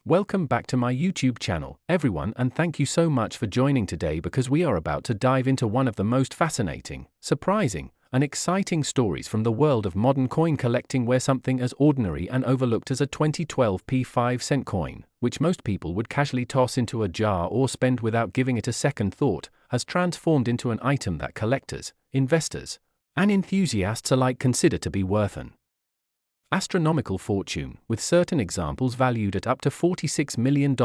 Welcome back to my YouTube channel, everyone, and thank you so much for joining today because we are about to dive into one of the most fascinating, surprising, and exciting stories from the world of modern coin collecting, where something as ordinary and overlooked as a 2012 5-cent coin, which most people would casually toss into a jar or spend without giving it a second thought, has transformed into an item that collectors, investors, and enthusiasts alike consider to be worth an astronomical fortune, with certain examples valued at up to $46 million,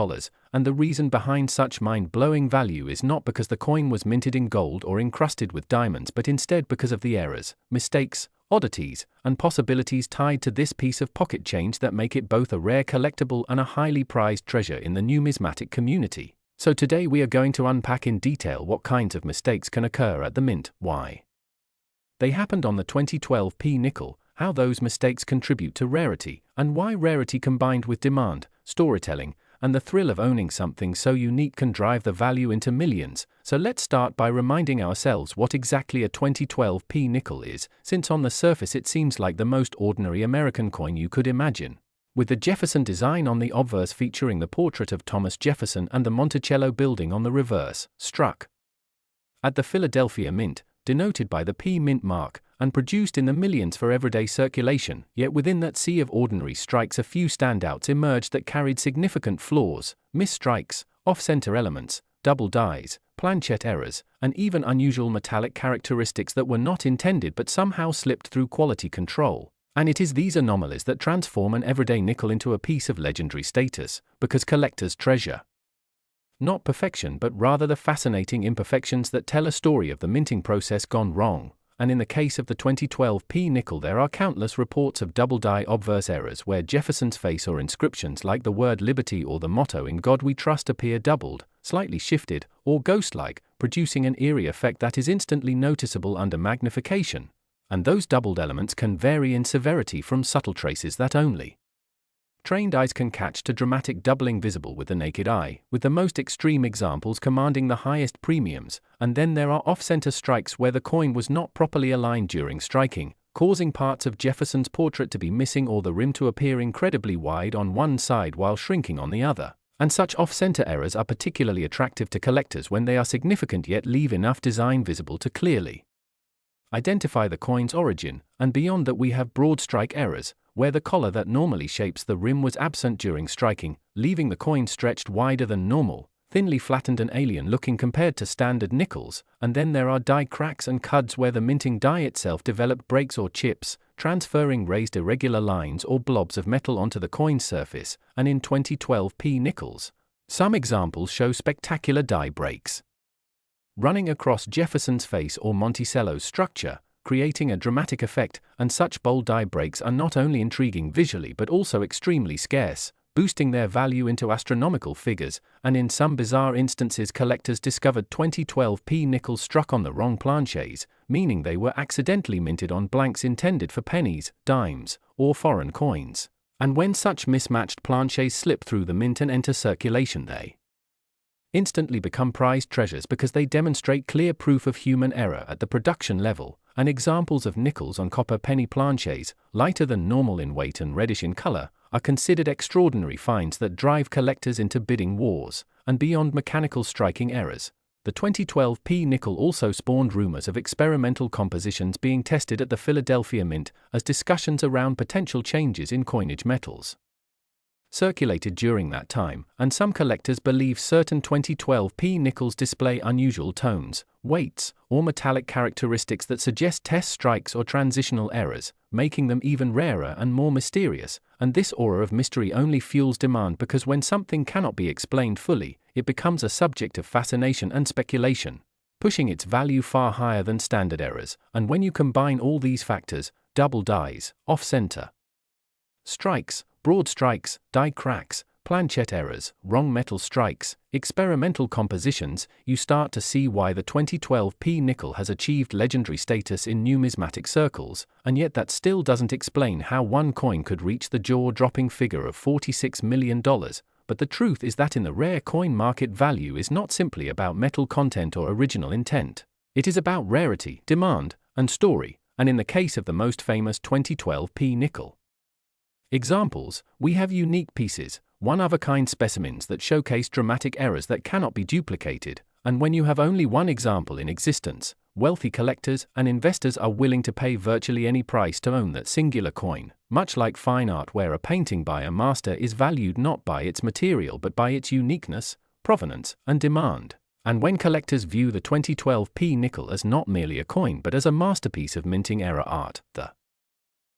and the reason behind such mind-blowing value is not because the coin was minted in gold or encrusted with diamonds, but instead because of the errors, mistakes, oddities, and possibilities tied to this piece of pocket change that make it both a rare collectible and a highly prized treasure in the numismatic community. So today we are going to unpack in detail what kinds of mistakes can occur at the mint, why they happened on the 2012 nickel, how those mistakes contribute to rarity, and why rarity combined with demand, storytelling, and the thrill of owning something so unique can drive the value into millions. So let's start by reminding ourselves what exactly a 2012 nickel is, since on the surface it seems like the most ordinary American coin you could imagine. With the Jefferson design on the obverse featuring the portrait of Thomas Jefferson and the Monticello building on the reverse, struck at the Philadelphia Mint, denoted by the P Mint mark, and produced in the millions for everyday circulation, yet within that sea of ordinary strikes a few standouts emerged that carried significant flaws, missed strikes, off-center elements, double dies, planchette errors, and even unusual metallic characteristics that were not intended but somehow slipped through quality control. And it is these anomalies that transform an everyday nickel into a piece of legendary status, because collectors treasure not perfection but rather the fascinating imperfections that tell a story of the minting process gone wrong. And in the case of the 2012 nickel, there are countless reports of double die obverse errors where Jefferson's face or inscriptions like the word liberty or the motto "In God We Trust" appear doubled, slightly shifted, or ghost-like, producing an eerie effect that is instantly noticeable under magnification. And those doubled elements can vary in severity from subtle traces that only trained eyes can catch to dramatic doubling visible with the naked eye, with the most extreme examples commanding the highest premiums. And then there are off-center strikes where the coin was not properly aligned during striking, causing parts of Jefferson's portrait to be missing or the rim to appear incredibly wide on one side while shrinking on the other. And such off-center errors are particularly attractive to collectors when they are significant yet leave enough design visible to clearly identify the coin's origin. And beyond that we have broad strike errors, where the collar that normally shapes the rim was absent during striking, leaving the coin stretched wider than normal, thinly flattened and alien-looking compared to standard nickels. And then there are die cracks and cuds where the minting die itself developed breaks or chips, transferring raised irregular lines or blobs of metal onto the coin's surface. And in 2012 nickels, some examples show spectacular die breaks running across Jefferson's face or Monticello's structure, creating a dramatic effect. And such bold die breaks are not only intriguing visually but also extremely scarce, boosting their value into astronomical figures. And in some bizarre instances collectors discovered 2012 nickels struck on the wrong planchets, meaning they were accidentally minted on blanks intended for pennies, dimes, or foreign coins. And when such mismatched planchets slip through the mint and enter circulation, they instantly become prized treasures because they demonstrate clear proof of human error at the production level. And examples of nickels on copper penny planchets, lighter than normal in weight and reddish in color, are considered extraordinary finds that drive collectors into bidding wars. And beyond mechanical striking errors, the 2012 nickel also spawned rumors of experimental compositions being tested at the Philadelphia Mint, as discussions around potential changes in coinage metals circulated during that time. And some collectors believe certain 2012 nickels display unusual tones, weights, or metallic characteristics that suggest test strikes or transitional errors, making them even rarer and more mysterious. And this aura of mystery only fuels demand because when something cannot be explained fully, it becomes a subject of fascination and speculation, pushing its value far higher than standard errors. And when you combine all these factors, double dies, off-center strikes, broad strikes, die cracks, planchette errors, wrong metal strikes, experimental compositions, you start to see why the 2012 nickel has achieved legendary status in numismatic circles. And yet that still doesn't explain how one coin could reach the jaw-dropping figure of $46 million. But the truth is that in the rare coin market, value is not simply about metal content or original intent. It is about rarity, demand, and story. And in the case of the most famous 2012 nickel examples, we have unique pieces, one-of-a-kind specimens that showcase dramatic errors that cannot be duplicated, and when you have only one example in existence, wealthy collectors and investors are willing to pay virtually any price to own that singular coin, much like fine art where a painting by a master is valued not by its material but by its uniqueness, provenance, and demand. And when collectors view the 2012 P nickel as not merely a coin but as a masterpiece of minting era art, the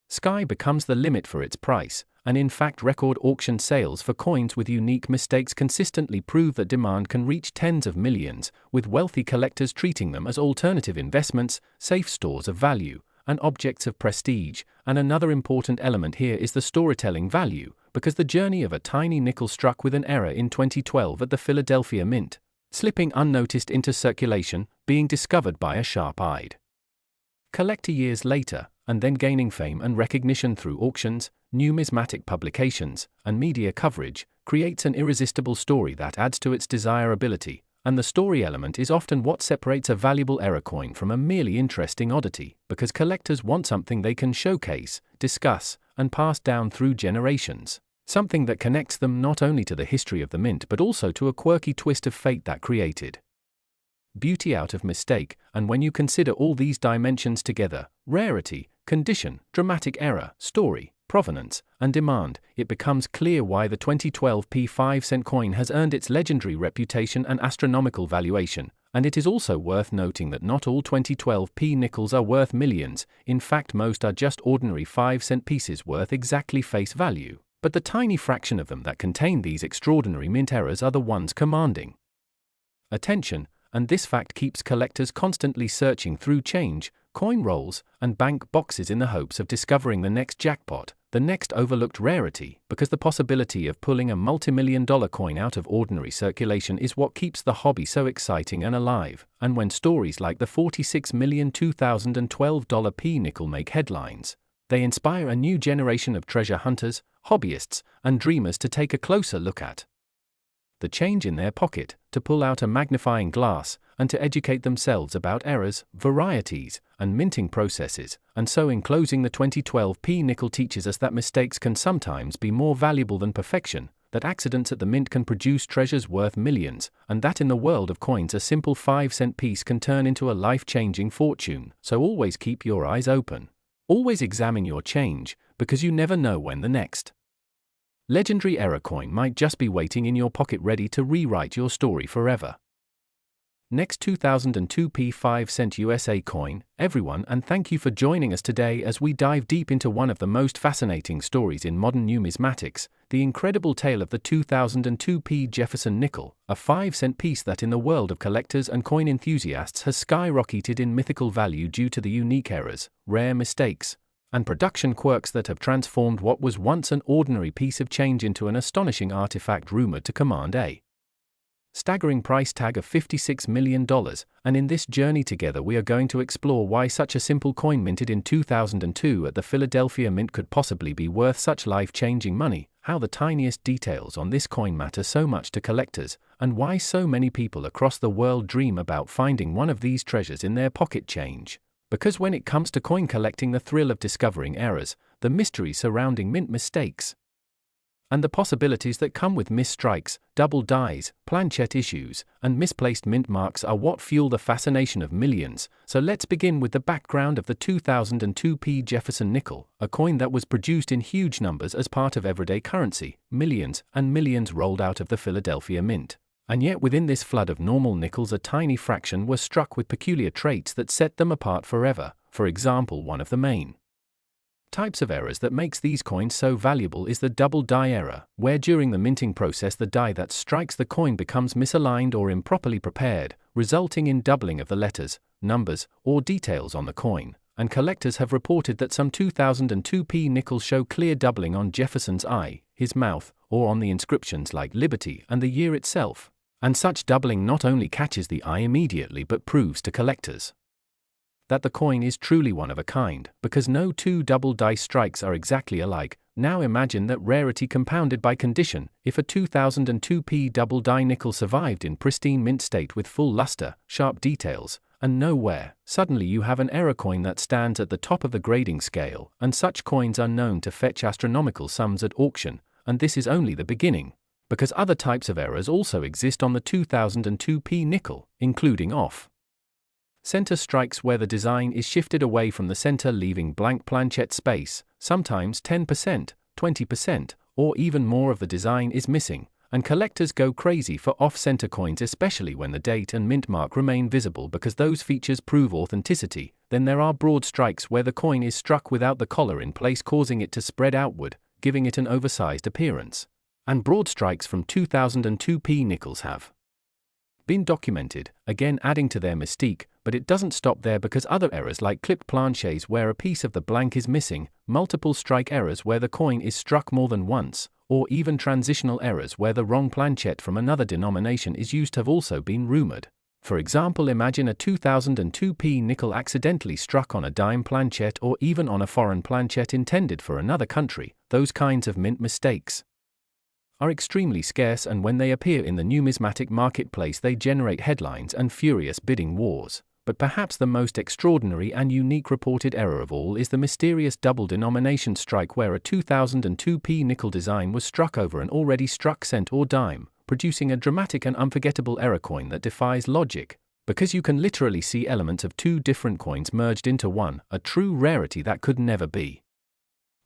sky becomes the limit for its price, and in fact record auction sales for coins with unique mistakes consistently prove that demand can reach tens of millions, with wealthy collectors treating them as alternative investments, safe stores of value, and objects of prestige. And another important element here is the storytelling value, because the journey of a tiny nickel struck with an error in 2012 at the Philadelphia Mint, slipping unnoticed into circulation, being discovered by a sharp-eyed collector years later, and then gaining fame and recognition through auctions, numismatic publications, and media coverage, creates an irresistible story that adds to its desirability, and the story element is often what separates a valuable error coin from a merely interesting oddity, because collectors want something they can showcase, discuss, and pass down through generations. Something that connects them not only to the history of the mint but also to a quirky twist of fate that created beauty out of mistake. And when you consider all these dimensions together, rarity, condition, dramatic error, story, provenance, and demand, it becomes clear why the 2012 P5-cent coin has earned its legendary reputation and astronomical valuation. And it is also worth noting that not all 2012 P nickels are worth millions. In fact, most are just ordinary 5-cent pieces worth exactly face value. But the tiny fraction of them that contain these extraordinary mint errors are the ones commanding attention, and this fact keeps collectors constantly searching through change, coin rolls, and bank boxes in the hopes of discovering the next jackpot, the next overlooked rarity, because the possibility of pulling a multi-million-dollar coin out of ordinary circulation is what keeps the hobby so exciting and alive. And when stories like the $46 million 2012 P nickel make headlines, they inspire a new generation of treasure hunters, hobbyists, and dreamers to take a closer look at the change in their pocket, to pull out a magnifying glass, and to educate themselves about errors, varieties, and minting processes. And so in closing, the 2012 P nickel teaches us that mistakes can sometimes be more valuable than perfection, that accidents at the mint can produce treasures worth millions, and that in the world of coins a simple 5-cent piece can turn into a life-changing fortune. So always keep your eyes open. Always examine your change, because you never know when the next legendary error coin might just be waiting in your pocket ready to rewrite your story forever. Next, 2002 P5-cent USA coin, everyone, and thank you for joining us today as we dive deep into one of the most fascinating stories in modern numismatics, the incredible tale of the 2002 P Jefferson nickel, a 5-cent piece that in the world of collectors and coin enthusiasts has skyrocketed in mythical value due to the unique errors, rare mistakes, and production quirks that have transformed what was once an ordinary piece of change into an astonishing artifact rumored to command a staggering price tag of $56 million. And in this journey together we are going to explore why such a simple coin minted in 2002 at the Philadelphia Mint could possibly be worth such life-changing money, how the tiniest details on this coin matter so much to collectors, and why so many people across the world dream about finding one of these treasures in their pocket change. Because when it comes to coin collecting, the thrill of discovering errors, the mystery surrounding mint mistakes, and the possibilities that come with misstrikes, double dies, planchette issues, and misplaced mint marks are what fuel the fascination of millions. So let's begin with the background of the 2002 P Jefferson nickel, a coin that was produced in huge numbers as part of everyday currency, millions and millions rolled out of the Philadelphia Mint. And yet within this flood of normal nickels a tiny fraction were struck with peculiar traits that set them apart forever. For example, one of the main types of errors that makes these coins so valuable is the double die error, where during the minting process the die that strikes the coin becomes misaligned or improperly prepared, resulting in doubling of the letters, numbers, or details on the coin. And collectors have reported that some 2002 P nickels show clear doubling on Jefferson's eye, his mouth, or on the inscriptions like Liberty and the year itself. And such doubling not only catches the eye immediately but proves to collectors that the coin is truly one of a kind, because no two double die strikes are exactly alike. Now imagine that rarity compounded by condition. If a 2002 P double die nickel survived in pristine mint state with full luster, sharp details, and no wear, suddenly you have an error coin that stands at the top of the grading scale, and such coins are known to fetch astronomical sums at auction. and this is only the beginning, because other types of errors also exist on the 2002p nickel, including off-center strikes where the design is shifted away from the center, leaving blank planchette space. Sometimes 10%, 20%, or even more of the design is missing, and collectors go crazy for off-center coins, especially when the date and mint mark remain visible because those features prove authenticity. Then there are broad strikes where the coin is struck without the collar in place, causing it to spread outward, giving it an oversized appearance. And broad strikes from 2002p nickels have been documented, again adding to their mystique, but it doesn't stop there because other errors like clipped planchets where a piece of the blank is missing, multiple strike errors where the coin is struck more than once, or even transitional errors where the wrong planchette from another denomination is used have also been rumored. For example, imagine a 2002p nickel accidentally struck on a dime planchette or even on a foreign planchette intended for another country. Those kinds of mint mistakes are extremely scarce, and when they appear in the numismatic marketplace they generate headlines and furious bidding wars. But perhaps the most extraordinary and unique reported error of all is the mysterious double denomination strike where a 2002p nickel design was struck over an already struck cent or dime, producing a dramatic and unforgettable error coin that defies logic, because you can literally see elements of two different coins merged into one, a true rarity that could never be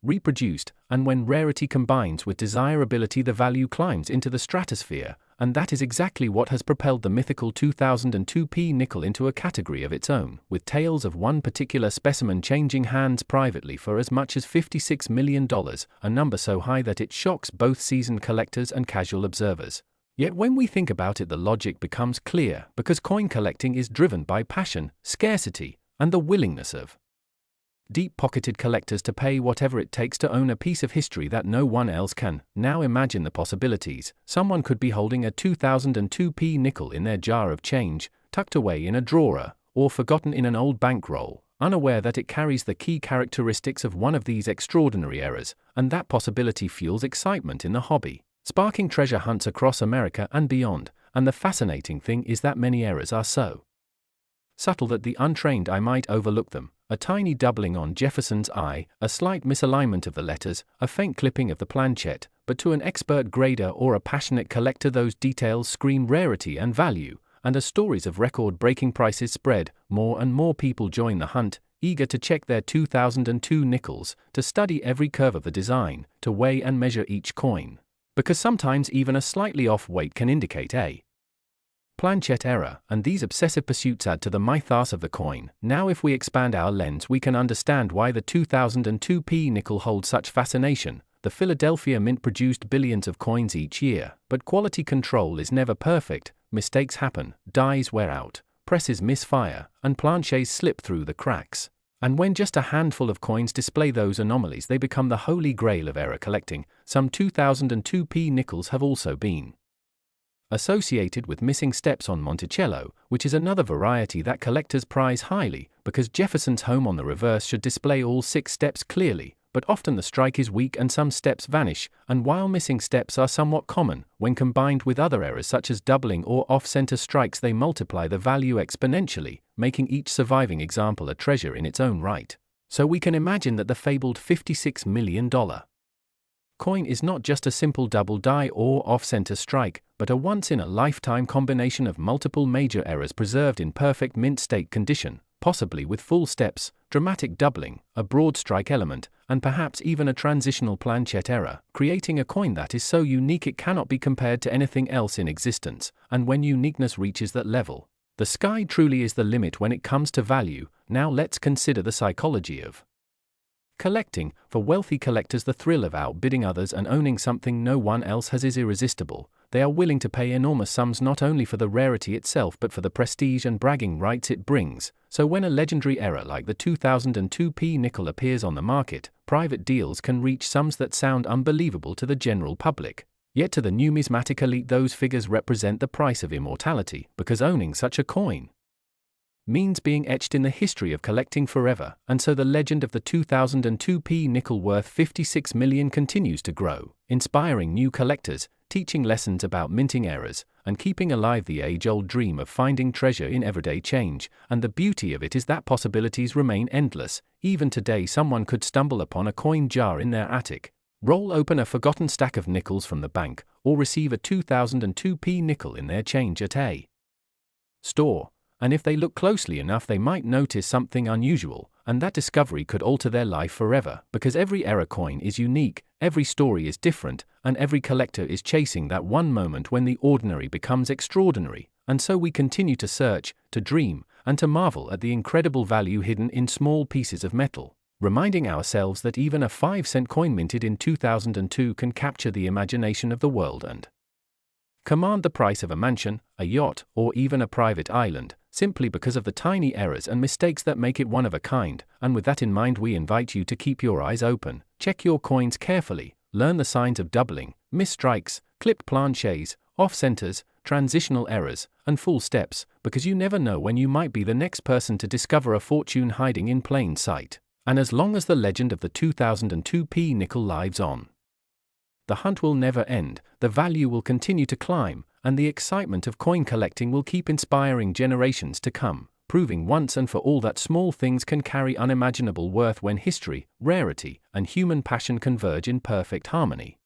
reproduced. And when rarity combines with desirability, the value climbs into the stratosphere, and that is exactly what has propelled the mythical 2002p nickel into a category of its own, with tales of one particular specimen changing hands privately for as much as $56 million, a number so high that it shocks both seasoned collectors and casual observers. Yet when we think about it, the logic becomes clear, because coin collecting is driven by passion, scarcity, and the willingness of deep-pocketed collectors to pay whatever it takes to own a piece of history that no one else can. Now imagine the possibilities. Someone could be holding a 2002p nickel in their jar of change, tucked away in a drawer, or forgotten in an old bankroll, unaware that it carries the key characteristics of one of these extraordinary errors, and that possibility fuels excitement in the hobby, sparking treasure hunts across America and beyond. And the fascinating thing is that many errors are so subtle that the untrained eye might overlook them. A tiny doubling on Jefferson's I, a slight misalignment of the letters, a faint clipping of the planchette, but to an expert grader or a passionate collector those details scream rarity and value, and as stories of record-breaking prices spread, more and more people join the hunt, eager to check their 2002 nickels, to study every curve of the design, to weigh and measure each coin. Because sometimes even a slightly off weight can indicate a planchette error, and these obsessive pursuits add to the mythos of the coin. Now if we expand our lens, we can understand why the 2002p nickel holds such fascination. The Philadelphia Mint produced billions of coins each year, but quality control is never perfect. Mistakes happen, dies wear out, presses misfire, and planchets slip through the cracks. And when just a handful of coins display those anomalies, they become the holy grail of error collecting. Some 2002p nickels have also been associated with missing steps on Monticello, which is another variety that collectors prize highly, because Jefferson's home on the reverse should display all 6 steps clearly, but often the strike is weak and some steps vanish. And while missing steps are somewhat common, when combined with other errors such as doubling or off-center strikes, they multiply the value exponentially, making each surviving example a treasure in its own right. So we can imagine that the fabled $56 million coin is not just a simple double die or off-center strike, but a once-in-a-lifetime combination of multiple major errors preserved in perfect mint state condition, possibly with full steps, dramatic doubling, a broad strike element, and perhaps even a transitional planchette error, creating a coin that is so unique it cannot be compared to anything else in existence. And when uniqueness reaches that level, the sky truly is the limit when it comes to value. Now let's consider the psychology of collecting. For wealthy collectors, the thrill of outbidding others and owning something no one else has is irresistible. They are willing to pay enormous sums not only for the rarity itself but for the prestige and bragging rights it brings. So when a legendary error like the 2002p nickel appears on the market, private deals can reach sums that sound unbelievable to the general public. Yet to the numismatic elite, those figures represent the price of immortality, because owning such a coin means being etched in the history of collecting forever. And so the legend of the 2002p nickel worth $56 million continues to grow, inspiring new collectors, teaching lessons about minting errors, and keeping alive the age-old dream of finding treasure in everyday change. And the beauty of it is that possibilities remain endless. Even today someone could stumble upon a coin jar in their attic, roll open a forgotten stack of nickels from the bank, or receive a 2002p nickel in their change at a store, and if they look closely enough they might notice something unusual, and that discovery could alter their life forever, because every error coin is unique, every story is different, and every collector is chasing that one moment when the ordinary becomes extraordinary, and so we continue to search, to dream, and to marvel at the incredible value hidden in small pieces of metal, reminding ourselves that even a 5-cent coin minted in 2002 can capture the imagination of the world and command the price of a mansion, a yacht, or even a private island, simply because of the tiny errors and mistakes that make it one of a kind. And with that in mind, we invite you to keep your eyes open, check your coins carefully, learn the signs of doubling, misstrikes, clipped planchets, off-centers, transitional errors, and full steps, because you never know when you might be the next person to discover a fortune hiding in plain sight. And as long as the legend of the 2002p nickel lives on, the hunt will never end, the value will continue to climb, and the excitement of coin collecting will keep inspiring generations to come, proving once and for all that small things can carry unimaginable worth when history, rarity, and human passion converge in perfect harmony.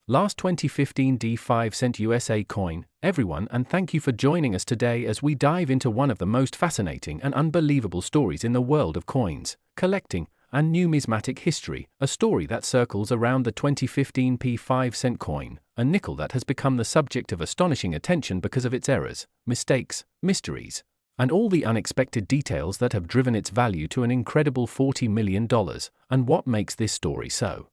Last 2015 D5-cent USA coin, everyone, and thank you for joining us today as we dive into one of the most fascinating and unbelievable stories in the world of coins, collecting, and numismatic history, a story that circles around the 2015 P5-cent coin, a nickel that has become the subject of astonishing attention because of its errors, mistakes, mysteries, and all the unexpected details that have driven its value to an incredible $40 million. And what makes this story so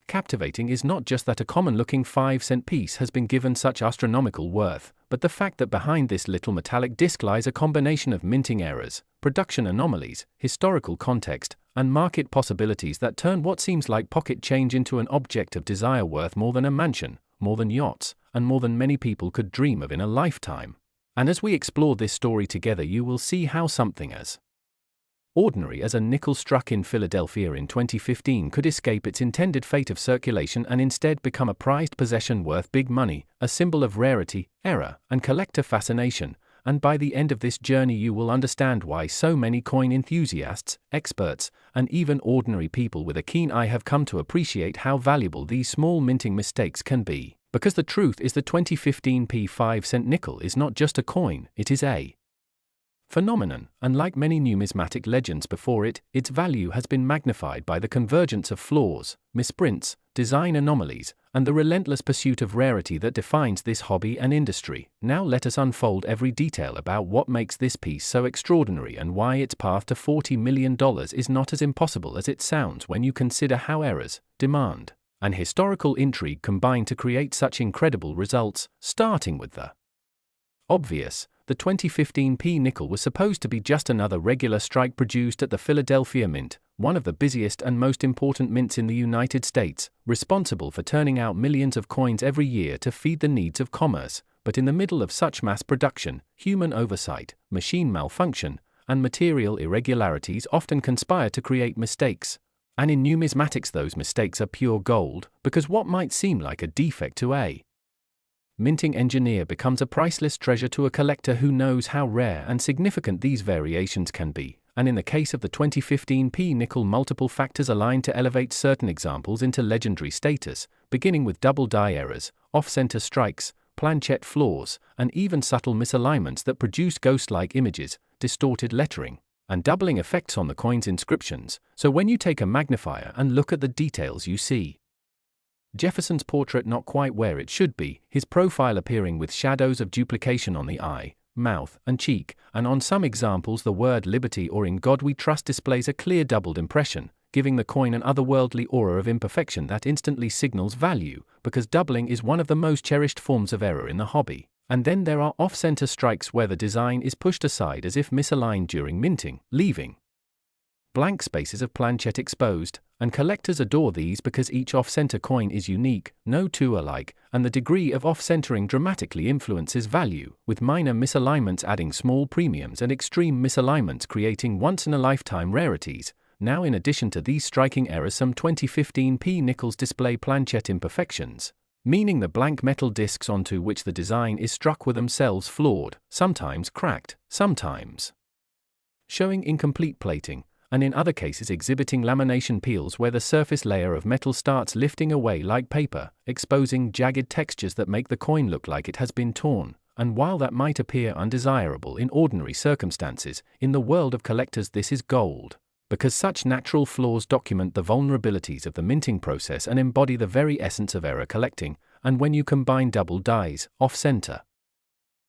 captivating is not just that a common-looking 5-cent piece has been given such astronomical worth, but the fact that behind this little metallic disc lies a combination of minting errors, production anomalies, historical context, and market possibilities that turn what seems like pocket change into an object of desire worth more than a mansion, more than yachts, and more than many people could dream of in a lifetime. And as we explore this story together, you will see how something as ordinary as a nickel struck in Philadelphia in 2015 could escape its intended fate of circulation and instead become a prized possession worth big money, a symbol of rarity, error, and collector fascination. And by the end of this journey you will understand why so many coin enthusiasts, experts, and even ordinary people with a keen eye have come to appreciate how valuable these small minting mistakes can be. Because the truth is the 2015 P5-cent nickel is not just a coin, it is a phenomenon, and like many numismatic legends before it, its value has been magnified by the convergence of flaws, misprints, design anomalies, and the relentless pursuit of rarity that defines this hobby and industry. Now let us unfold every detail about what makes this piece so extraordinary and why its path to $40 million is not as impossible as it sounds when you consider how errors, demand, and historical intrigue combine to create such incredible results, starting with the obvious. The 2015 P nickel was supposed to be just another regular strike produced at the Philadelphia Mint, one of the busiest and most important mints in the United States, responsible for turning out millions of coins every year to feed the needs of commerce. But in the middle of such mass production, human oversight, machine malfunction, and material irregularities often conspire to create mistakes. And in numismatics those mistakes are pure gold, because what might seem like a defect to a minting engineer becomes a priceless treasure to a collector who knows how rare and significant these variations can be. And in the case of the 2015 P nickel, multiple factors align to elevate certain examples into legendary status, beginning with double die errors, off-center strikes, planchette flaws, and even subtle misalignments that produce ghost-like images, distorted lettering, and doubling effects on the coin's inscriptions. So when you take a magnifier and look at the details, you see Jefferson's portrait not quite where it should be, his profile appearing with shadows of duplication on the eye, mouth, and cheek, and on some examples the word liberty or in God we trust displays a clear doubled impression, giving the coin an otherworldly aura of imperfection that instantly signals value, because doubling is one of the most cherished forms of error in the hobby. And then there are off-center strikes where the design is pushed aside as if misaligned during minting, leaving blank spaces of planchette exposed, and collectors adore these because each off-center coin is unique, no two alike, and the degree of off-centering dramatically influences value, with minor misalignments adding small premiums and extreme misalignments creating once-in-a-lifetime rarities. Now in addition to these striking errors, some 2015 P nickels display planchette imperfections, meaning the blank metal discs onto which the design is struck were themselves flawed, sometimes cracked, sometimes showing incomplete plating, and in other cases exhibiting lamination peels where the surface layer of metal starts lifting away like paper, exposing jagged textures that make the coin look like it has been torn. And while that might appear undesirable in ordinary circumstances, in the world of collectors this is gold, because such natural flaws document the vulnerabilities of the minting process and embody the very essence of error collecting. And when you combine double dies, off-center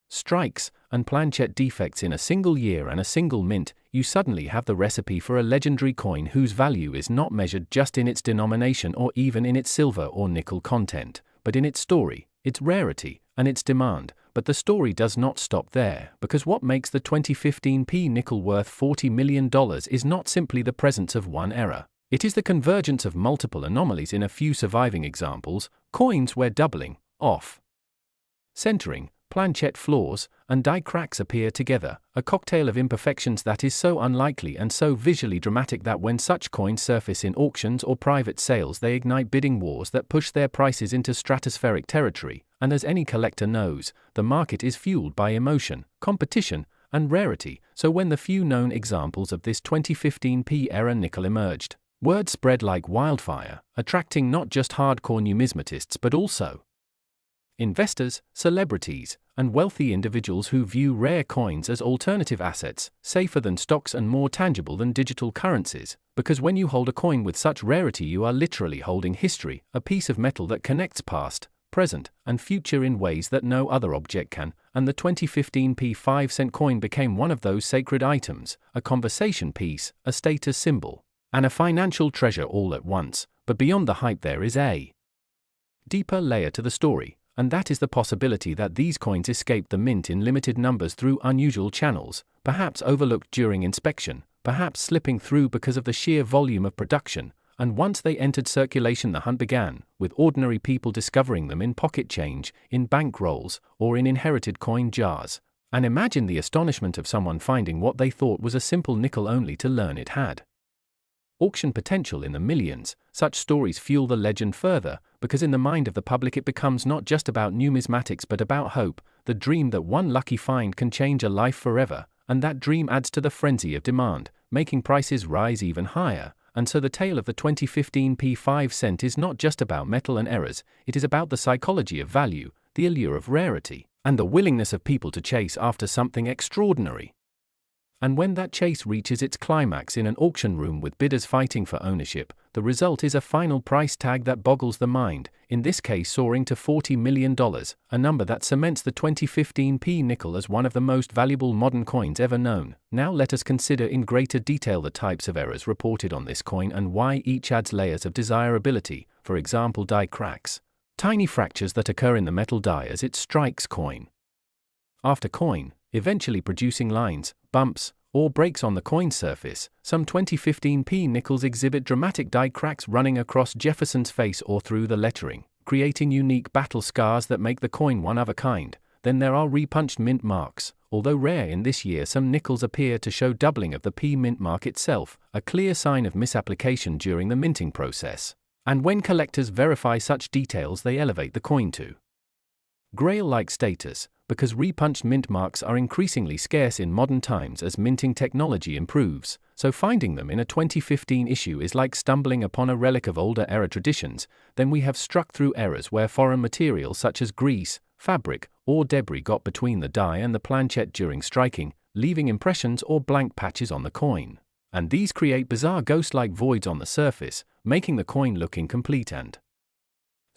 strikes, and planchet defects in a single year and a single mint, you suddenly have the recipe for a legendary coin whose value is not measured just in its denomination or even in its silver or nickel content, but in its story, its rarity, and its demand. But the story does not stop there, because what makes the 2015p nickel worth $40 million is not simply the presence of one error. It is the convergence of multiple anomalies in a few surviving examples, coins where doubling, off centering, planchet flaws, and die cracks appear together, a cocktail of imperfections that is so unlikely and so visually dramatic that when such coins surface in auctions or private sales they ignite bidding wars that push their prices into stratospheric territory. And as any collector knows, the market is fueled by emotion, competition, and rarity. So when the few known examples of this 2015p era nickel emerged, word spread like wildfire, attracting not just hardcore numismatists but also investors, celebrities, and wealthy individuals who view rare coins as alternative assets, safer than stocks and more tangible than digital currencies. Because when you hold a coin with such rarity, you are literally holding history, a piece of metal that connects past, present, and future in ways that no other object can. And the 2015p 5-cent coin became one of those sacred items, a conversation piece, a status symbol, and a financial treasure all at once. But beyond the hype there is a deeper layer to the story. And that is the possibility that these coins escaped the mint in limited numbers through unusual channels, perhaps overlooked during inspection, perhaps slipping through because of the sheer volume of production, and once they entered circulation the hunt began, with ordinary people discovering them in pocket change, in bank rolls, or in inherited coin jars. And imagine the astonishment of someone finding what they thought was a simple nickel only to learn it had auction potential in the millions. Such stories fuel the legend further, because in the mind of the public it becomes not just about numismatics but about hope, the dream that one lucky find can change a life forever, and that dream adds to the frenzy of demand, making prices rise even higher. And so the tale of the 2015p 5-cent is not just about metal and errors, it is about the psychology of value, the allure of rarity, and the willingness of people to chase after something extraordinary. And when that chase reaches its climax in an auction room with bidders fighting for ownership, the result is a final price tag that boggles the mind, in this case soaring to $40 million, a number that cements the 2015p nickel as one of the most valuable modern coins ever known. Now let us consider in greater detail the types of errors reported on this coin and why each adds layers of desirability, for example die cracks, tiny fractures that occur in the metal die as it strikes coin after coin, eventually producing lines, bumps, or breaks on the coin surface. Some 2015p nickels exhibit dramatic die cracks running across Jefferson's face or through the lettering, creating unique battle scars that make the coin one of a kind. Then there are repunched mint marks. Although rare in this year, some nickels appear to show doubling of the p mint mark itself, a clear sign of misapplication during the minting process. And when collectors verify such details, they elevate the coin to Grail-like status, because repunched mint marks are increasingly scarce in modern times as minting technology improves, so finding them in a 2015 issue is like stumbling upon a relic of older era traditions. Then we have struck through errors where foreign materials such as grease, fabric, or debris got between the die and the planchet during striking, leaving impressions or blank patches on the coin. And these create bizarre ghost-like voids on the surface, making the coin look incomplete and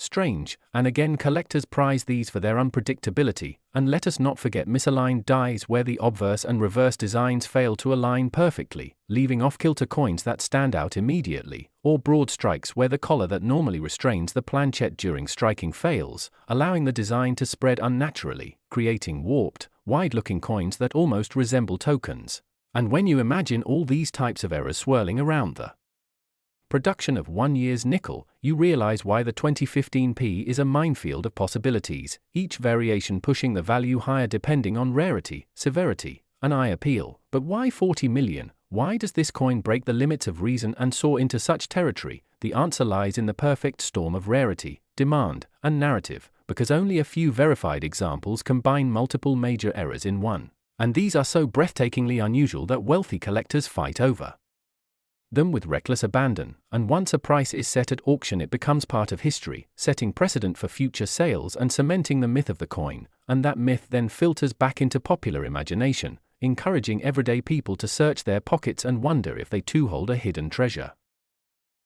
strange. And again, collectors prize these for their unpredictability. And let us not forget misaligned dies where the obverse and reverse designs fail to align perfectly, leaving off-kilter coins that stand out immediately, or broad strikes where the collar that normally restrains the planchet during striking fails, allowing the design to spread unnaturally, creating warped, wide-looking coins that almost resemble tokens. And when you imagine all these types of errors swirling around the production of 1 year's nickel, you realize why the 2015p is a minefield of possibilities, each variation pushing the value higher depending on rarity, severity, and eye appeal. But why 40 million? Why does this coin break the limits of reason and soar into such territory? The answer lies in the perfect storm of rarity, demand, and narrative, because only a few verified examples combine multiple major errors in one. And these are so breathtakingly unusual that wealthy collectors fight over them with reckless abandon, and once a price is set at auction it becomes part of history, setting precedent for future sales and cementing the myth of the coin, and that myth then filters back into popular imagination, encouraging everyday people to search their pockets and wonder if they too hold a hidden treasure.